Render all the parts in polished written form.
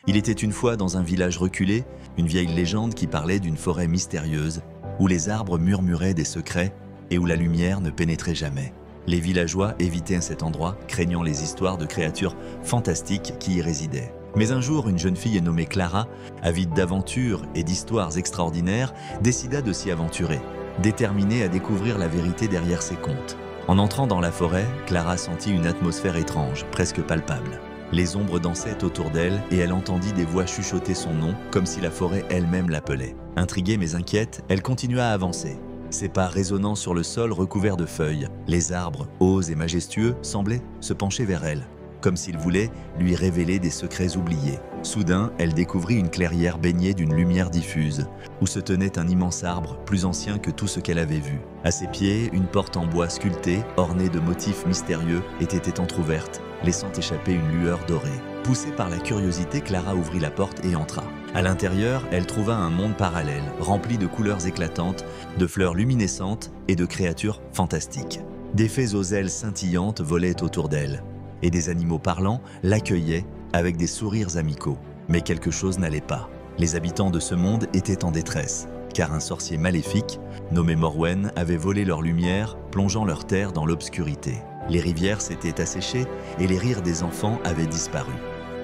Il était une fois dans un village reculé, une vieille légende qui parlait d'une forêt mystérieuse, où les arbres murmuraient des secrets et où la lumière ne pénétrait jamais. Les villageois évitaient cet endroit, craignant les histoires de créatures fantastiques qui y résidaient. Mais un jour, une jeune fille nommée Clara, avide d'aventures et d'histoires extraordinaires, décida de s'y aventurer, déterminée à découvrir la vérité derrière ses contes. En entrant dans la forêt, Clara sentit une atmosphère étrange, presque palpable. Les ombres dansaient autour d'elle et elle entendit des voix chuchoter son nom, comme si la forêt elle-même l'appelait. Intriguée mais inquiète, elle continua à avancer. Ses pas résonnant sur le sol recouvert de feuilles, les arbres, hauts et majestueux, semblaient se pencher vers elle, comme s'ils voulaient lui révéler des secrets oubliés. Soudain, elle découvrit une clairière baignée d'une lumière diffuse, où se tenait un immense arbre, plus ancien que tout ce qu'elle avait vu. À ses pieds, une porte en bois sculpté, ornée de motifs mystérieux, était entr'ouverte, laissant échapper une lueur dorée. Poussée par la curiosité, Clara ouvrit la porte et entra. À l'intérieur, elle trouva un monde parallèle, rempli de couleurs éclatantes, de fleurs luminescentes et de créatures fantastiques. Des fées aux ailes scintillantes volaient autour d'elle, et des animaux parlants l'accueillaient avec des sourires amicaux. Mais quelque chose n'allait pas. Les habitants de ce monde étaient en détresse, car un sorcier maléfique, nommé Morwen, avait volé leur lumière, plongeant leur terre dans l'obscurité. Les rivières s'étaient asséchées et les rires des enfants avaient disparu.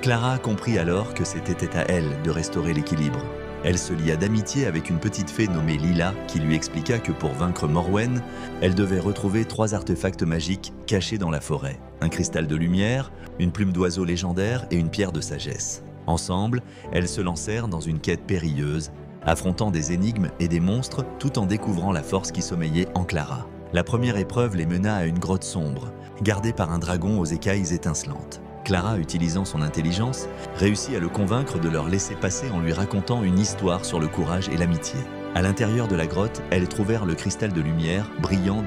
Clara comprit alors que c'était à elle de restaurer l'équilibre. Elle se lia d'amitié avec une petite fée nommée Lila qui lui expliqua que pour vaincre Morwen, elle devait retrouver 3 artefacts magiques cachés dans la forêt. Un cristal de lumière, une plume d'oiseau légendaire et une pierre de sagesse. Ensemble, elles se lancèrent dans une quête périlleuse, affrontant des énigmes et des monstres tout en découvrant la force qui sommeillait en Clara. La première épreuve les mena à une grotte sombre, gardée par un dragon aux écailles étincelantes. Clara, utilisant son intelligence, réussit à le convaincre de leur laisser passer en lui racontant une histoire sur le courage et l'amitié. À l'intérieur de la grotte, elles trouvèrent le cristal de lumière, brillant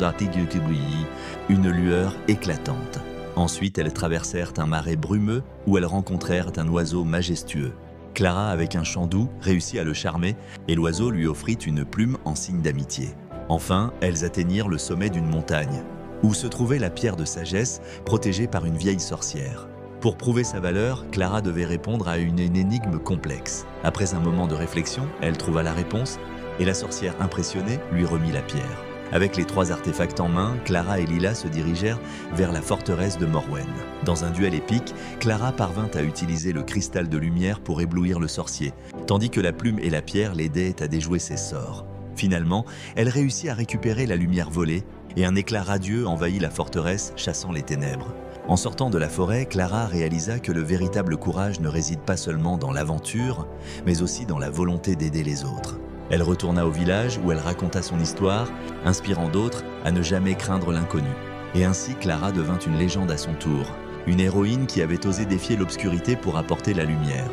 une lueur éclatante. Ensuite, elles traversèrent un marais brumeux où elles rencontrèrent un oiseau majestueux. Clara, avec un chant doux, réussit à le charmer et l'oiseau lui offrit une plume en signe d'amitié. Enfin, elles atteignirent le sommet d'une montagne, où se trouvait la pierre de sagesse protégée par une vieille sorcière. Pour prouver sa valeur, Clara devait répondre à une énigme complexe. Après un moment de réflexion, elle trouva la réponse et la sorcière impressionnée lui remit la pierre. Avec les 3 artefacts en main, Clara et Lila se dirigèrent vers la forteresse de Morwen. Dans un duel épique, Clara parvint à utiliser le cristal de lumière pour éblouir le sorcier, tandis que la plume et la pierre l'aidaient à déjouer ses sorts. Finalement, elle réussit à récupérer la lumière volée et un éclat radieux envahit la forteresse, chassant les ténèbres. En sortant de la forêt, Clara réalisa que le véritable courage ne réside pas seulement dans l'aventure, mais aussi dans la volonté d'aider les autres. Elle retourna au village où elle raconta son histoire, inspirant d'autres à ne jamais craindre l'inconnu. Et ainsi, Clara devint une légende à son tour, une héroïne qui avait osé défier l'obscurité pour apporter la lumière.